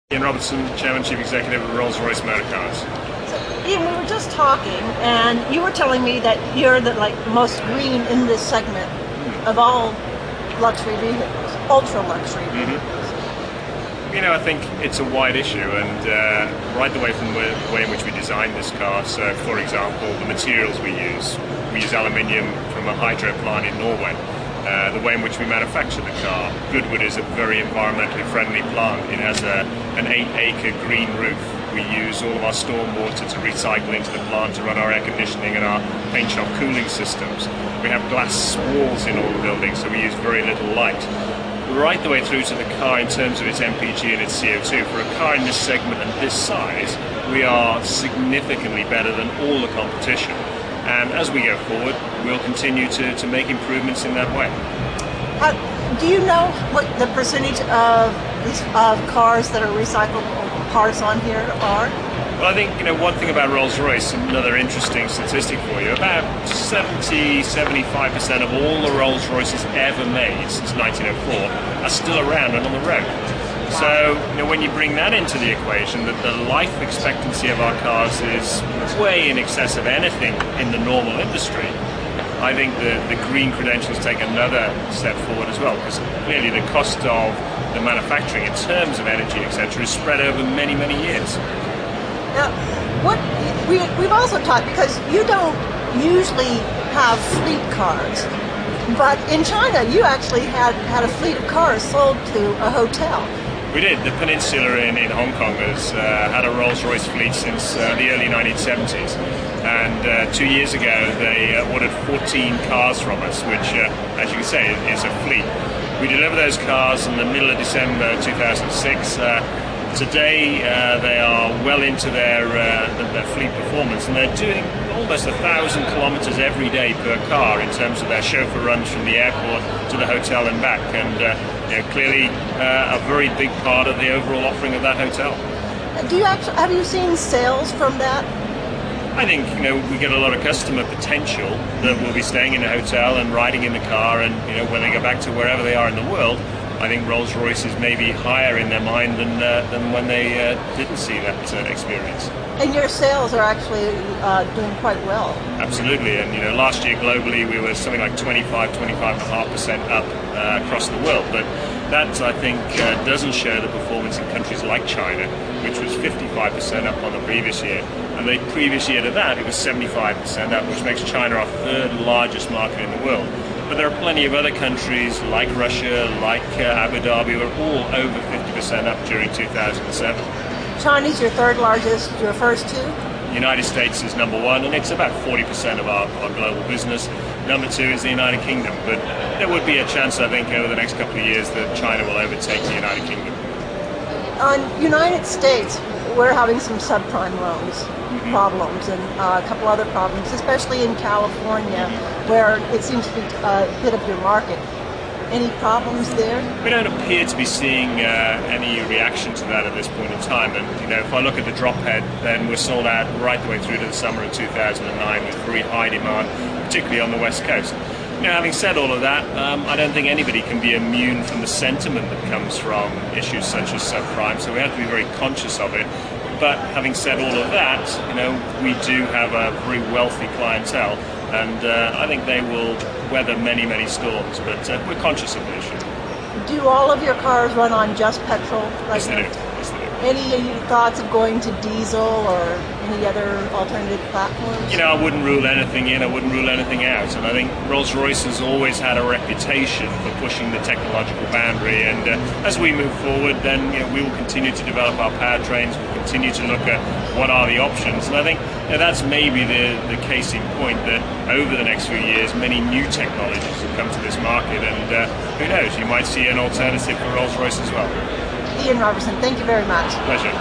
Ian Robertson, Chairman, Chief Executive of Rolls-Royce Motor Cars. So, Ian, we were just talking, and you were telling me that you're the most green in this segment of all luxury vehicles, ultra luxury vehicles. You know, I think it's a wide issue, and right the way from the way in which we designed this car. So, for example, the materials we use aluminium from a hydro plant in Norway. The way in which we manufacture the car. Goodwood is a very environmentally friendly plant. It has an 8-acre green roof. We use all of our storm water to recycle into the plant to run our air conditioning and our paint shop cooling systems. We have glass walls in all the buildings, so we use very little light. Right the way through to the car in terms of its MPG and its CO2. For a car in this segment and this size, we are significantly better than all the competition. And as we go forward, we'll continue to make improvements in that way. Do you know what the percentage of cars that are recyclable parts on here are? Well, I think, one thing about Rolls-Royce, another interesting statistic for you, about 70–75% of all the Rolls-Royces ever made since 1904 are still around and on the road. So, when you bring that into the equation, that the life expectancy of our cars is way in excess of anything in the normal industry, I think the green credentials take another step forward as well, because clearly the cost of the manufacturing in terms of energy, etc., is spread over many, many years. Now, we've also talked, because you don't usually have fleet cars, but in China you actually had a fleet of cars sold to a hotel. We did. The Peninsula in Hong Kong has had a Rolls-Royce fleet since the early 1970s. And 2 years ago, they ordered 14 cars from us, which, as you can say, is a fleet. We delivered those cars in the middle of December 2006. Today, they are well into their fleet performance, and they're doing almost 1,000 kilometers every day per car in terms of their chauffeur runs from the airport to the hotel and back. And clearly a very big part of the overall offering of that hotel. Have you seen sales from that? I think we get a lot of customer potential that will be staying in the hotel and riding in the car, and when they go back to wherever they are in the world, I think Rolls-Royce is maybe higher in their mind than when they didn't see that experience. And your sales are actually doing quite well. Absolutely, and last year globally we were something like 25–25.5% up across the world, but that I think doesn't show the performance in countries like China, which was 55% up on the previous year, and the previous year to that it was 75% up, which makes China our third largest market in the world. But there are plenty of other countries like Russia, like Abu Dhabi, who are all over 50% up during 2007. China's your third largest, your first two? The United States is number one, and it's about 40% of our global business. Number two is the United Kingdom, but there would be a chance, I think, over the next couple of years that China will overtake the United Kingdom. On United States, we're having some subprime loans problems and a couple other problems, especially in California, where it seems to be a bit of your market. Any problems there? We don't appear to be seeing any reaction to that at this point in time. And if I look at the drop head, then we're sold out right the way through to the summer of 2009 with very high demand, particularly on the West Coast. Having said all of that, I don't think anybody can be immune from the sentiment that comes from issues such as subprime, so we have to be very conscious of it. But having said all of that, we do have a very wealthy clientele, and I think they will weather many, many storms, but we're conscious of the issue. Do all of your cars run on just petrol? Yes, they do. Yes, they do. Any thoughts of going to diesel or any other alternative platforms? I wouldn't rule anything in, I wouldn't rule anything out, and I think Rolls-Royce has always had a reputation for pushing the technological boundary, and as we move forward, then we will continue to develop our powertrains, we'll continue to look at what are the options, and I think that's maybe the case in point, that over the next few years many new technologies will come to this market, and who knows, you might see an alternative for Rolls-Royce as well. Ian Robertson, thank you very much. Pleasure.